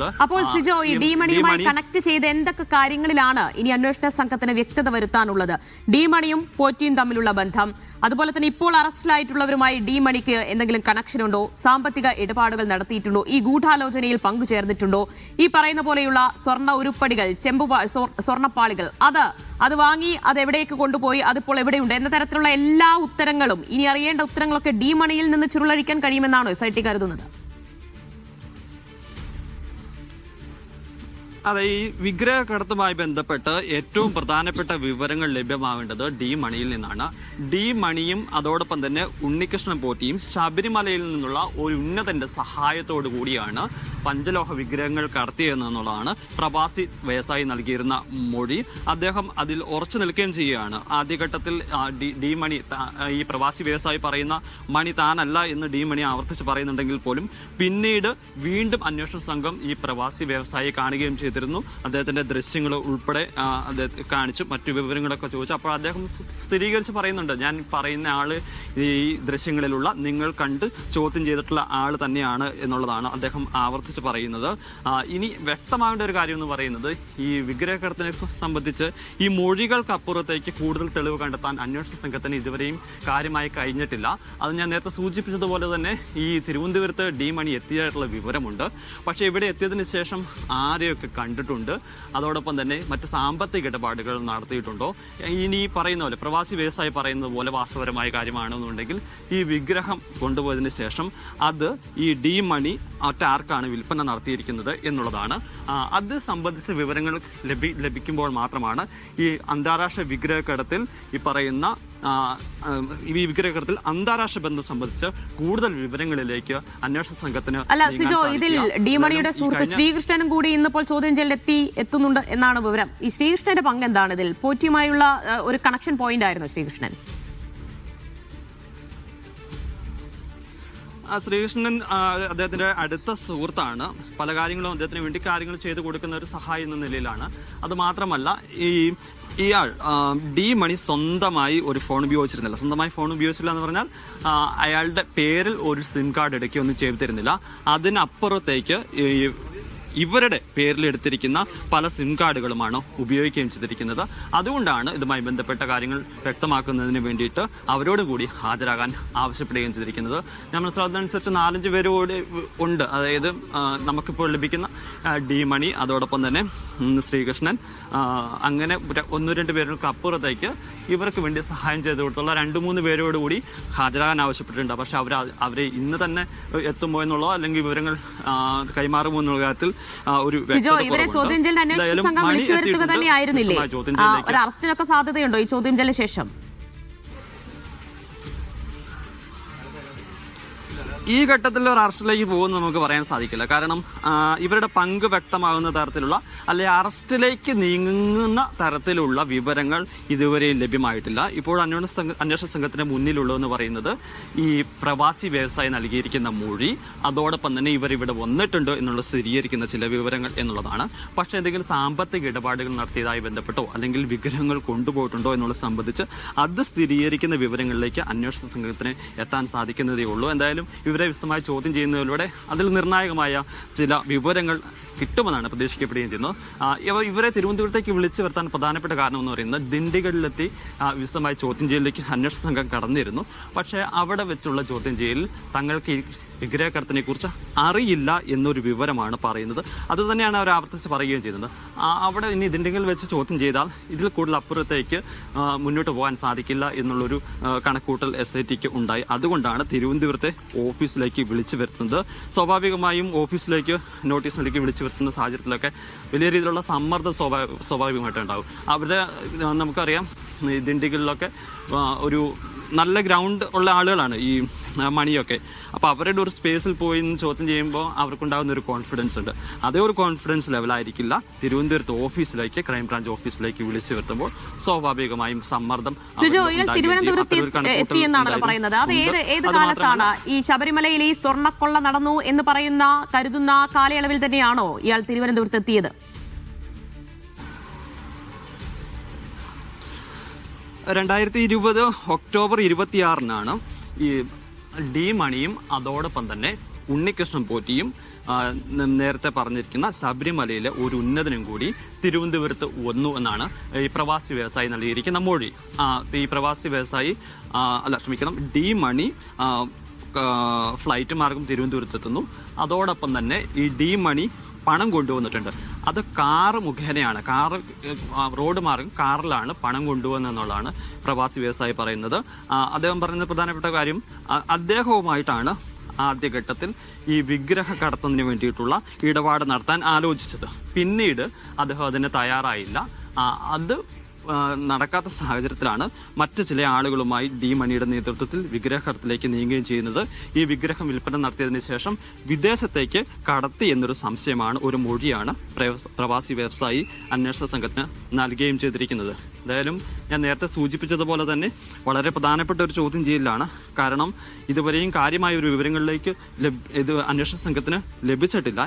നടത്തിയിട്ടുണ്ട്. അപ്പോൾ സിജോ, ഈ ഡി മണിയുമായി കണക്ട് ചെയ്ത് എന്തൊക്കെ കാര്യങ്ങളിലാണ് ഇനി അന്വേഷണ സംഘത്തിന് വ്യക്തത വരുത്താനുള്ളത്? ഡി മണിയും പോറ്റിയും തമ്മിലുള്ള ബന്ധം, അതുപോലെ തന്നെ ഇപ്പോൾ അറസ്റ്റിലായിട്ടുള്ളവരുമായി ഡി മണിക്ക് എന്തെങ്കിലും കണക്ഷൻ ഉണ്ടോ? സാമ്പത്തിക ഇടപാടുകൾ നടത്തിയിട്ടുണ്ടോ? ഈ ഗൂഢാലോചനയിൽ പങ്കുചേർന്നിട്ടുണ്ടോ? ഈ പറയുന്ന പോലെയുള്ള സ്വർണ്ണ ഉരുപ്പടികൾ, സ്വർണ്ണപ്പാളികൾ അത് വാങ്ങി അത് എവിടേക്ക് കൊണ്ടുപോയി, അതിപ്പോൾ എവിടെയുണ്ട് എന്ന തരത്തിലുള്ള എല്ലാ ഉത്തരങ്ങളും, ഇനി അറിയേണ്ട ഉത്തരങ്ങളൊക്കെ ഡി മണിയിൽ നിന്ന് ചുരുളഴിക്കാൻ കഴിയുമെന്നാണോ SIT കരുതുന്നത്? അതെ, ഈ വിഗ്രഹ കടത്തുമായി ബന്ധപ്പെട്ട് ഏറ്റവും പ്രധാനപ്പെട്ട വിവരങ്ങൾ ലഭ്യമാവേണ്ടത് ഡി മണിയിൽ നിന്നാണ്. ഡി മണിയും അതോടൊപ്പം തന്നെ ഉണ്ണികൃഷ്ണൻ പോറ്റിയും ശബരിമലയിൽ നിന്നുള്ള ഒരു ഉന്നതന്റെ സഹായത്തോടു കൂടിയാണ് പഞ്ചലോഹ വിഗ്രഹങ്ങൾ കടത്തിയതെന്നുള്ളതാണ് പ്രവാസി വ്യവസായി നൽകിയിരുന്ന മൊഴി. അദ്ദേഹം അതിൽ ഉറച്ചു നിൽക്കുകയും ചെയ്യുകയാണ്. ആദ്യഘട്ടത്തിൽ ഡി മണി, ഈ പ്രവാസി വ്യവസായി പറയുന്ന മണി താനല്ല എന്ന് ഡി മണി ആവർത്തിച്ച് പറയുന്നുണ്ടെങ്കിൽ പോലും പിന്നീട് വീണ്ടും അന്വേഷണ സംഘം ഈ പ്രവാസി വ്യവസായിയെ കാണുകയും ചെയ്തിരുന്നു. അദ്ദേഹത്തിന്റെ ദൃശ്യങ്ങൾ ഉൾപ്പെടെ അദ്ദേഹത്തെ കാണിച്ചു, മറ്റു വിവരങ്ങളൊക്കെ ചോദിച്ചു. അപ്പോൾ അദ്ദേഹം സ്ഥിരീകരിച്ച് പറയുന്നുണ്ട്, ഞാൻ പറയുന്ന ആള് ഈ ദൃശ്യങ്ങളിലുള്ള നിങ്ങൾ കണ്ട് ചോദ്യം ചെയ്തിട്ടുള്ള ആൾ തന്നെയാണ് എന്നുള്ളതാണ് അദ്ദേഹം ആവർത്തിച്ച് പറയുന്നത്. ഇനി വ്യക്തമാവേണ്ട ഒരു കാര്യം എന്ന് പറയുന്നത്, ഈ വിഗ്രഹകടത്തിനെ സംബന്ധിച്ച് ഈ മൊഴികൾക്കപ്പുറത്തേക്ക് കൂടുതൽ തെളിവ് കണ്ടെത്താൻ അന്വേഷണ സംഘത്തിന് ഇതുവരെയും കാര്യമായി കഴിഞ്ഞിട്ടില്ല. അത് ഞാൻ നേരത്തെ സൂചിപ്പിച്ചതുപോലെ തന്നെ ഈ തിരുവനന്തപുരത്ത് ഡി മണി എത്തിയായിട്ടുള്ള വിവരമുണ്ട്. പക്ഷേ ഇവിടെ എത്തിയതിനു ശേഷം ആരെയൊക്കെ കണ്ടിട്ടുണ്ട്, അതോടൊപ്പം തന്നെ മറ്റ് സാമ്പത്തിക ഇടപാടുകൾ നടത്തിയിട്ടുണ്ടോ, ഇനി പറയുന്ന പോലെ പ്രവാസി വ്യവസായി പറയുന്നത് പോലെ വാസ്തവപരമായ കാര്യമാണെന്നുണ്ടെങ്കിൽ ഈ വിഗ്രഹം കൊണ്ടുപോയതിന് ശേഷം അത് ഈ ഡി മണി മറ്റാർക്കാണ് വിൽപ്പന നടത്തിയിരിക്കുന്നത് എന്നുള്ളതാണ്. അത് സംബന്ധിച്ച വിവരങ്ങൾ ലഭിക്കുമ്പോൾ മാത്രമാണ് ഈ അന്താരാഷ്ട്ര വിഗ്രഹക്കടത്തിൽ ഈ പറയുന്ന ഈ വിഗ്രഹത്തിൽ അന്താരാഷ്ട്ര ബന്ധം സംബന്ധിച്ച് കൂടുതൽ വിവരങ്ങളിലേക്ക് അന്വേഷണ സംഘത്തിന്. അല്ല സിജോ, ഇതിൽ ഡി മണിയുടെ സുഹൃത്ത് ശ്രീകൃഷ്ണനും കൂടി ഇന്നിപ്പോൾ ചോദ്യം ചെയ്യലിൽ എത്തുന്നുണ്ട് എന്നാണ് വിവരം. ഈ ശ്രീകൃഷ്ണന്റെ പങ്ക് എന്താണ് ഇതിൽ? പോറ്റിയുമായുള്ള ഒരു കണക്ഷൻ പോയിന്റ് ആയിരുന്നു ശ്രീകൃഷ്ണൻ. ശ്രീകൃഷ്ണൻ അദ്ദേഹത്തിന്റെ അടുത്ത സുഹൃത്താണ്. പല കാര്യങ്ങളും അദ്ദേഹത്തിന് വേണ്ടി കാര്യങ്ങൾ ചെയ്തു കൊടുക്കുന്ന ഒരു സഹായി എന്ന നിലയിലാണ്. അത് മാത്രമല്ല, ഇയാൾ ഡി മണി സ്വന്തമായി ഒരു ഫോൺ ഉപയോഗിച്ചിരുന്നില്ല. സ്വന്തമായി ഫോൺ ഉപയോഗിച്ചില്ല എന്ന് പറഞ്ഞാൽ അയാളുടെ പേരിൽ ഒരു സിം കാർഡ് എടുക്കുകയൊന്നും ചെയ്തിരുന്നില്ല. അതിനപ്പുറത്തേക്ക് ഇവരുടെ പേരിൽ എടുത്തിരിക്കുന്ന പല സിം കാർഡുകളുമാണ് ഉപയോഗിക്കുകയും ചെയ്തിരിക്കുന്നത്. അതുകൊണ്ടാണ് ഇതുമായി ബന്ധപ്പെട്ട കാര്യങ്ങൾ വ്യക്തമാക്കുന്നതിന് വേണ്ടിയിട്ട് അവരോട് കൂടി ഹാജരാകാൻ ആവശ്യപ്പെടുകയും ചെയ്തിരിക്കുന്നത്. ഞാൻ മനസ്സിലാക്കുന്നതനുസരിച്ച് 4-5 പേരോട് ഉണ്ട്. അതായത് നമുക്കിപ്പോൾ ലഭിക്കുന്ന ഡി മണി, അതോടൊപ്പം തന്നെ ശ്രീകൃഷ്ണൻ, അങ്ങനെ 1-2 പേർക്ക് അപ്പുറത്തേക്ക് ഇവർക്ക് വേണ്ടി സഹായം ചെയ്തു കൊടുത്തുള്ള 2-3 പേരോട് കൂടി ഹാജരാകാൻ ആവശ്യപ്പെട്ടിട്ടുണ്ട്. പക്ഷെ അവരെ ഇന്ന് തന്നെ എത്തുമോ എന്നുള്ളതോ അല്ലെങ്കിൽ വിവരങ്ങൾ കൈമാറുമോ എന്നുള്ള കാര്യത്തിൽ ഇവരെ ചോദ്യം ചെയ്യലിന് അന്വേഷണ സംഘം വിളിച്ചു വരുത്തുക തന്നെയായിരുന്നില്ലേ? ഒരു അറസ്റ്റിനൊക്കെ സാധ്യതയുണ്ടോ ഈ ചോദ്യം ചെയ്യലിന് ശേഷം? ഈ ഘട്ടത്തിൽ ഒരു അറസ്റ്റിലേക്ക് പോകുമെന്ന് നമുക്ക് പറയാൻ സാധിക്കില്ല. കാരണം ഇവരുടെ പങ്ക് വ്യക്തമാകുന്ന തരത്തിലുള്ള അല്ലെങ്കിൽ അറസ്റ്റിലേക്ക് നീങ്ങുന്ന തരത്തിലുള്ള വിവരങ്ങൾ ഇതുവരെയും ലഭ്യമായിട്ടില്ല. ഇപ്പോൾ അന്വേഷണ സംഘത്തിന് മുന്നിലുള്ളതെന്ന് പറയുന്നത് ഈ പ്രവാസി വ്യവസായി നൽകിയിരിക്കുന്ന മൊഴി, അതോടൊപ്പം തന്നെ ഇവരിവിടെ വന്നിട്ടുണ്ട് എന്നുള്ള സ്ഥിരീകരിക്കുന്ന ചില വിവരങ്ങൾ എന്നുള്ളതാണ്. പക്ഷേ എന്തെങ്കിലും സാമ്പത്തിക ഇടപാടുകൾ നടത്തിയതായി ബന്ധപ്പെട്ടോ അല്ലെങ്കിൽ വിഗ്രഹങ്ങൾ കൊണ്ടുപോയിട്ടുണ്ടോ എന്നുള്ളത് സംബന്ധിച്ച് അത് സ്ഥിരീകരിക്കുന്ന വിവരങ്ങളിലേക്ക് അന്വേഷണ സംഘത്തിന് എത്താൻ സാധിക്കുന്നതേ ഉള്ളൂ. എന്തായാലും ഇവരെ വിശദമായി ചോദ്യം ചെയ്യുന്നതിലൂടെ അതിൽ നിർണായകമായ ചില വിവരങ്ങൾ കിട്ടുമെന്നാണ് പ്രതീക്ഷിക്കപ്പെടുകയും ചെയ്യുന്നത്. ഇവരെ തിരുവനന്തപുരത്തേക്ക് വിളിച്ചു വരുത്താൻ പ്രധാനപ്പെട്ട കാരണം എന്ന് പറയുന്നത് ദിണ്ടിഗലിലെത്തി വിശദമായി ചോദ്യം ചെയ്യലിലേക്ക് അന്വേഷണ സംഘം കടന്നിരുന്നു. പക്ഷേ അവിടെ വെച്ചുള്ള ചോദ്യം ചെയ്യലിൽ തങ്ങൾക്ക് ഈ വിഗ്രഹക്കടത്തിനെ കുറിച്ച് അറിയില്ല എന്നൊരു വിവരമാണ് പറയുന്നത്. അത് തന്നെയാണ് അവർ ആവർത്തിച്ച് പറയുകയും ചെയ്യുന്നത്. അവിടെ ഇനി ദിണ്ടിഗൽ വെച്ച് ചോദ്യം ചെയ്താൽ ഇതിൽ കൂടുതൽ അപ്പുറത്തേക്ക് മുന്നോട്ട് പോകാൻ സാധിക്കില്ല എന്നുള്ളൊരു കണക്കൂട്ടൽ SITക്ക് ഉണ്ടായി. അതുകൊണ്ടാണ് തിരുവനന്തപുരത്തെ ഓഫീസിലേക്ക് വിളിച്ചു വരുത്തുന്നത്. സ്വാഭാവികമായും ഓഫീസിലേക്ക് നോട്ടീസ് നൽകി വിളിച്ചു വരുത്തുന്ന സാഹചര്യത്തിലൊക്കെ വലിയ രീതിയിലുള്ള സമ്മർദ്ദം സ്വാഭാവികമായിട്ടുണ്ടാകും. അവരുടെ നമുക്കറിയാം ഈ ദിണ്ടിഗലിലൊക്കെ ഒരു നല്ല ഗ്രൗണ്ട് ഉള്ള ആളുകളാണ് ഈ മണിയൊക്കെ. അപ്പോൾ അവരുടെ ഒരു സ്പേസിൽ പോയി ചോദ്യം ചെയ്യുമ്പോൾ അവർക്കുണ്ടാകുന്ന ഒരു കോൺഫിഡൻസ് ഉണ്ട്. അതേ ഒരു കോൺഫിഡൻസ് ലെവലായിരിക്കില്ല തിരുവനന്തപുരത്ത് ഓഫീസിലേക്ക്, ക്രൈംബ്രാഞ്ച് ഓഫീസിലേക്ക് വിളിച്ചു വരുത്തുമ്പോൾ സ്വാഭാവികമായും സമ്മർദ്ദം. എത്തിയെന്നാണല്ലോ പറയുന്നത്. അത് ഏത് കാലത്താണ് ഈ ശബരിമലയിൽ ഈ സ്വർണ്ണക്കൊള്ള നടന്നു എന്ന് കരുതുന്ന കാലയളവിൽ തന്നെയാണോ ഇയാൾ തിരുവനന്തപുരത്ത് എത്തിയത്? 2020 ഒക്ടോബർ 26-നാണ് ഈ ഡി മണിയും അതോടൊപ്പം തന്നെ ഉണ്ണികൃഷ്ണൻ പോറ്റിയും നേരത്തെ പറഞ്ഞിരിക്കുന്ന ശബരിമലയിലെ ഒരു ഉന്നതനും കൂടി തിരുവനന്തപുരത്ത് വന്നു എന്നാണ് ഈ പ്രവാസി വ്യവസായി നൽകിയിരിക്കുന്ന മൊഴി. ഈ പ്രവാസി വ്യവസായി ഡി മണി ഫ്ലൈറ്റ് മാർഗം തിരുവനന്തപുരത്തെത്തുന്നു. അതോടൊപ്പം തന്നെ ഈ ഡി മണി പണം കൊണ്ടുവന്നിട്ടുണ്ട്. അത് കാറ് മുഖേനയാണ്, റോഡ് മാർഗം കാറിലാണ് പണം കൊണ്ടുവന്നെന്നുള്ളതാണ് പ്രവാസി വ്യവസായി പറയുന്നത്. അദ്ദേഹം പറയുന്ന പ്രധാനപ്പെട്ട കാര്യം, അദ്ദേഹവുമായിട്ടാണ് ആദ്യഘട്ടത്തിൽ ഈ വിഗ്രഹ കടത്തുന്നതിന് വേണ്ടിയിട്ടുള്ള ഇടപാട് നടത്താൻ ആലോചിച്ചത്. പിന്നീട് അദ്ദേഹം അതിന് തയ്യാറായില്ല. അത് നടക്കാത്ത സാഹചര്യത്തിലാണ് മറ്റു ചില ആളുകളുമായി ഡി മണിയുടെ നേതൃത്വത്തിൽ വിഗ്രഹത്തിലേക്ക് നീങ്ങുകയും ചെയ്യുന്നത്. ഈ വിഗ്രഹം വിൽപ്പന നടത്തിയതിനു ശേഷം വിദേശത്തേക്ക് കടത്തി എന്നൊരു സംശയമാണ്, ഒരു മൊഴിയാണ് പ്രവാസി വ്യവസായി അന്വേഷണ സംഘത്തിന് നൽകുകയും ചെയ്തിരിക്കുന്നത്. എന്തായാലും ഞാൻ നേരത്തെ സൂചിപ്പിച്ചതുപോലെ തന്നെ വളരെ പ്രധാനപ്പെട്ട ഒരു ചോദ്യം ചെയ്യലാണ്. കാരണം ഇതുവരെയും കാര്യമായ ഒരു വിവരങ്ങളിലേക്ക് ഇത് അന്വേഷണ സംഘത്തിന് ലഭിച്ചിട്ടില്ല.